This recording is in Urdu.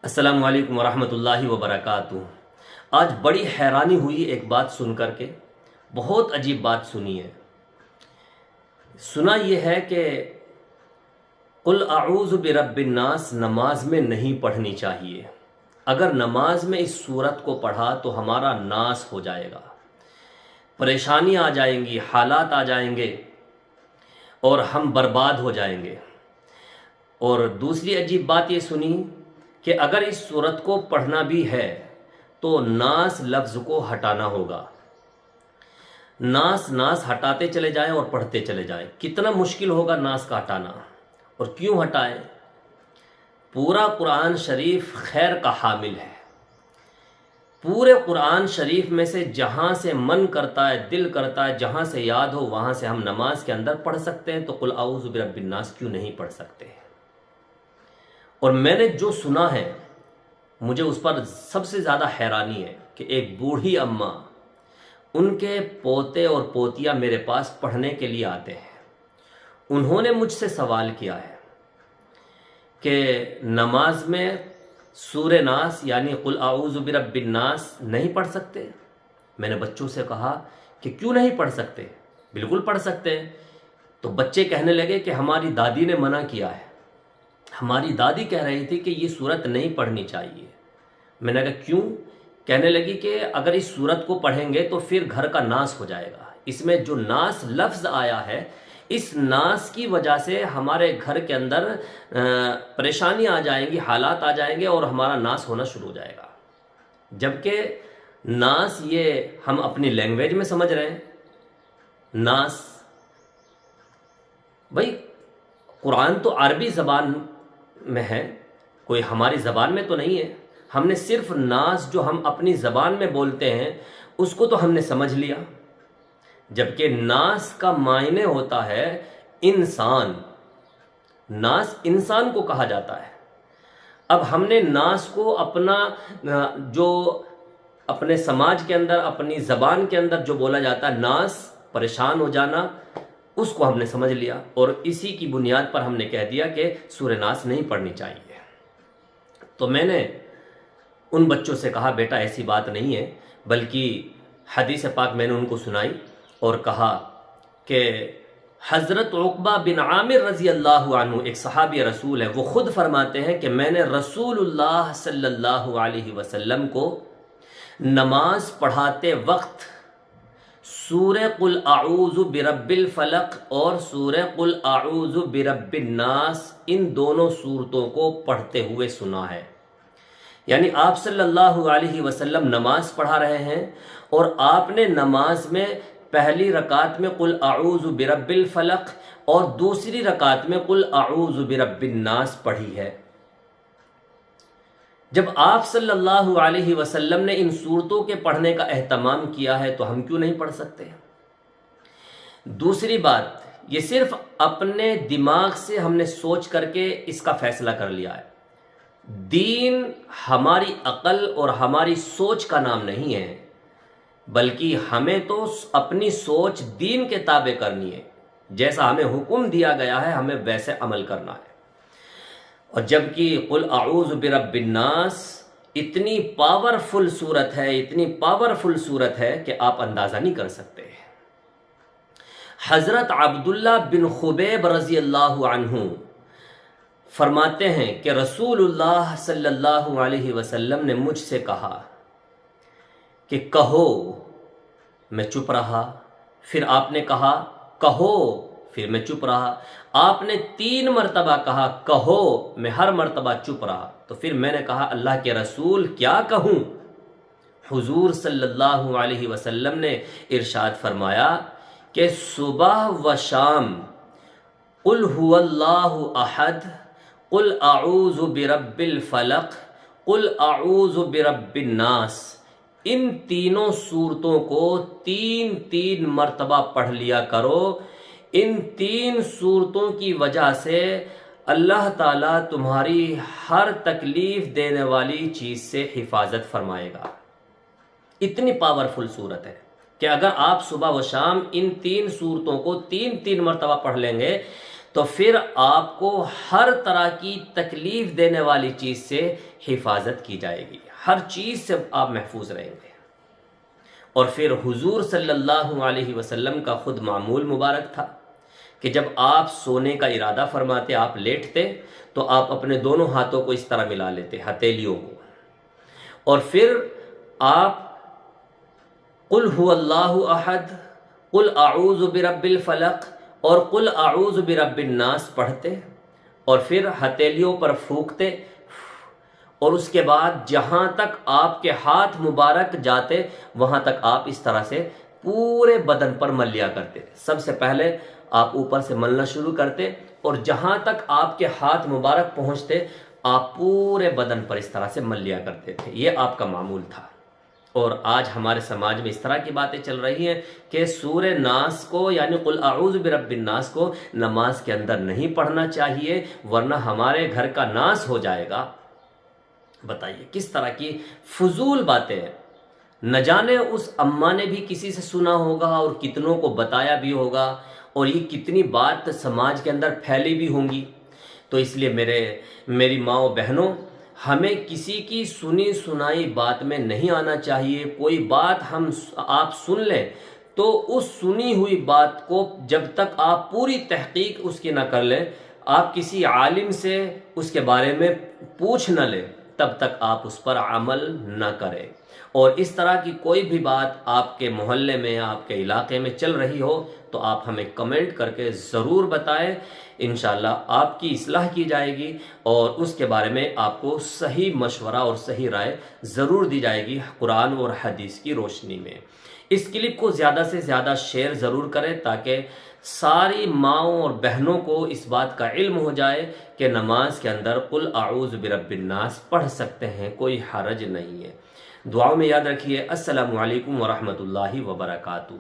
السلام علیکم ورحمۃ اللہ وبرکاتہ۔ آج بڑی حیرانی ہوئی ایک بات سن کر کے، بہت عجیب بات سنی ہے۔ سنا یہ ہے کہ قل اعوذ برب الناس نماز میں نہیں پڑھنی چاہیے۔ اگر نماز میں اس صورت کو پڑھا تو ہمارا ناس ہو جائے گا، پریشانی آ جائیں گی، حالات آ جائیں گے اور ہم برباد ہو جائیں گے۔ اور دوسری عجیب بات یہ سنی کہ اگر اس صورت کو پڑھنا بھی ہے تو ناس لفظ کو ہٹانا ہوگا۔ ناس ہٹاتے چلے جائیں اور پڑھتے چلے جائیں۔ کتنا مشکل ہوگا ناس کا ہٹانا، اور کیوں ہٹائیں؟ پورا قرآن شریف خیر کا حامل ہے۔ پورے قرآن شریف میں سے جہاں سے من کرتا ہے، دل کرتا ہے، جہاں سے یاد ہو وہاں سے ہم نماز کے اندر پڑھ سکتے ہیں، تو قل اعوذ برب الناس کیوں نہیں پڑھ سکتے؟ اور میں نے جو سنا ہے مجھے اس پر سب سے زیادہ حیرانی ہے کہ ایک بوڑھی اماں، ان کے پوتے اور پوتیاں میرے پاس پڑھنے کے لیے آتے ہیں۔ انہوں نے مجھ سے سوال کیا ہے کہ نماز میں سورہ ناس یعنی قل اعوذ برب الناس نہیں پڑھ سکتے؟ میں نے بچوں سے کہا کہ کیوں نہیں پڑھ سکتے؟ بالکل پڑھ سکتے ہیں۔ تو بچے کہنے لگے کہ ہماری دادی نے منع کیا ہے، ہماری دادی کہہ رہی تھی کہ یہ صورت نہیں پڑھنی چاہیے۔ میں نے کہا کیوں؟ کہنے لگی کہ اگر اس صورت کو پڑھیں گے تو پھر گھر کا ناس ہو جائے گا۔ اس میں جو ناس لفظ آیا ہے، اس ناس کی وجہ سے ہمارے گھر کے اندر پریشانی آ جائیں گی، حالات آ جائیں گے اور ہمارا ناس ہونا شروع ہو جائے گا۔ جبکہ ناس یہ ہم اپنی لینگویج میں سمجھ رہے ہیں۔ ناس بھائی قرآن تو عربی زبان میں ہے، کوئی ہماری زبان میں تو نہیں ہے۔ ہم نے صرف ناس جو ہم اپنی زبان میں بولتے ہیں اس کو تو ہم نے سمجھ لیا، جبکہ ناس کا معنی ہوتا ہے انسان۔ ناس انسان کو کہا جاتا ہے۔ اب ہم نے ناس کو اپنا جو اپنے سماج کے اندر، اپنی زبان کے اندر جو بولا جاتا ہے ناس، پریشان ہو جانا، اس کو ہم نے سمجھ لیا اور اسی کی بنیاد پر ہم نے کہہ دیا کہ سورہ ناس نہیں پڑھنی چاہیے۔ تو میں نے ان بچوں سے کہا بیٹا ایسی بات نہیں ہے، بلکہ حدیث پاک میں نے ان کو سنائی اور کہا کہ حضرت عقبہ بن عامر رضی اللہ عنہ ایک صحابی رسول ہے، وہ خود فرماتے ہیں کہ میں نے رسول اللہ صلی اللہ علیہ وسلم کو نماز پڑھاتے وقت سورہ قل اعوذ برب الفلق اور سورہ قل اعوذ برب الناس، ان دونوں سورتوں کو پڑھتے ہوئے سنا ہے۔ یعنی آپ صلی اللہ علیہ وسلم نماز پڑھا رہے ہیں اور آپ نے نماز میں پہلی رکعت میں قل اعوذ برب الفلق اور دوسری رکعت میں قل اعوذ برب الناس پڑھی ہے۔ جب آپ صلی اللہ علیہ وسلم نے ان صورتوں کے پڑھنے کا اہتمام کیا ہے تو ہم کیوں نہیں پڑھ سکتے؟ دوسری بات، یہ صرف اپنے دماغ سے ہم نے سوچ کر کے اس کا فیصلہ کر لیا ہے۔ دین ہماری عقل اور ہماری سوچ کا نام نہیں ہے، بلکہ ہمیں تو اپنی سوچ دین کے تابع کرنی ہے۔ جیسا ہمیں حکم دیا گیا ہے ہمیں ویسے عمل کرنا ہے۔ اور جبکہ قل اعوذ برب الناس اتنی پاورفل صورت ہے، اتنی پاورفل صورت ہے کہ آپ اندازہ نہیں کر سکتے۔ حضرت عبداللہ بن خبیب رضی اللہ عنہ فرماتے ہیں کہ رسول اللہ صلی اللہ علیہ وسلم نے مجھ سے کہا کہ کہو، میں چپ رہا۔ پھر آپ نے کہا کہو، پھر میں چپ رہا۔ آپ نے 3 مرتبہ کہا کہو، میں ہر مرتبہ چپ رہا۔ تو پھر میں نے کہا اللہ کے رسول کیا کہوں؟ حضور صلی اللہ علیہ وسلم نے ارشاد فرمایا کہ صبح و شام قل هو اللہ احد، قل اعوذ برب الفلق، قل اعوذ برب الناس، ان تینوں صورتوں کو 3 مرتبہ پڑھ لیا کرو۔ ان 3 صورتوں کی وجہ سے اللہ تعالیٰ تمہاری ہر تکلیف دینے والی چیز سے حفاظت فرمائے گا۔ اتنی پاورفل صورت ہے کہ اگر آپ صبح و شام ان 3 صورتوں کو 3 مرتبہ پڑھ لیں گے تو پھر آپ کو ہر طرح کی تکلیف دینے والی چیز سے حفاظت کی جائے گی، ہر چیز سے آپ محفوظ رہیں گے۔ اور پھر حضور صلی اللہ علیہ وسلم کا خود معمول مبارک تھا کہ جب آپ سونے کا ارادہ فرماتے، آپ لیٹتے تو آپ اپنے دونوں ہاتھوں کو اس طرح ملا لیتے، ہتھیلیوں کو، اور پھر آپ قل هو اللہ احد، قل اعوذ برب الفلق اور قل اعوذ برب الناس پڑھتے، اور پھر ہتھیلیوں پر پھونکتے، اور اس کے بعد جہاں تک آپ کے ہاتھ مبارک جاتے وہاں تک آپ اس طرح سے پورے بدن پر مل لیا کرتے۔ سب سے پہلے آپ اوپر سے ملنا شروع کرتے، اور جہاں تک آپ کے ہاتھ مبارک پہنچتے آپ پورے بدن پر اس طرح سے مل لیا کرتے تھے۔ یہ آپ کا معمول تھا۔ اور آج ہمارے سماج میں اس طرح کی باتیں چل رہی ہیں کہ سورہ ناس کو یعنی قل اعوذ برب الناس کو نماز کے اندر نہیں پڑھنا چاہیے ورنہ ہمارے گھر کا ناس ہو جائے گا۔ بتائیے کس طرح کی فضول باتیں ہیں۔ نہ جانے اس اماں نے بھی کسی سے سنا ہوگا اور کتنوں کو بتایا بھی ہوگا، اور یہ کتنی بات سماج کے اندر پھیلی بھی ہوں گی۔ تو اس لیے میری ماں و بہنوں، ہمیں کسی کی سنی سنائی بات میں نہیں آنا چاہیے۔ کوئی بات آپ سن لیں تو اس سنی ہوئی بات کو جب تک آپ پوری تحقیق اس کی نہ کر لیں، آپ کسی عالم سے اس کے بارے میں پوچھ نہ لیں، تب تک آپ اس پر عمل نہ کریں۔ اور اس طرح کی کوئی بھی بات آپ کے محلے میں، آپ کے علاقے میں چل رہی ہو تو آپ ہمیں کمنٹ کر کے ضرور بتائیں، انشاءاللہ آپ کی اصلاح کی جائے گی اور اس کے بارے میں آپ کو صحیح مشورہ اور صحیح رائے ضرور دی جائے گی قرآن اور حدیث کی روشنی میں۔ اس کلپ کو زیادہ سے زیادہ شیئر ضرور کریں تاکہ ساری ماؤں اور بہنوں کو اس بات کا علم ہو جائے کہ نماز کے اندر قل اعوذ برب الناس پڑھ سکتے ہیں، کوئی حرج نہیں ہے۔ دعاؤں میں یاد رکھیے۔ السلام علیکم ورحمۃ اللہ وبرکاتہ۔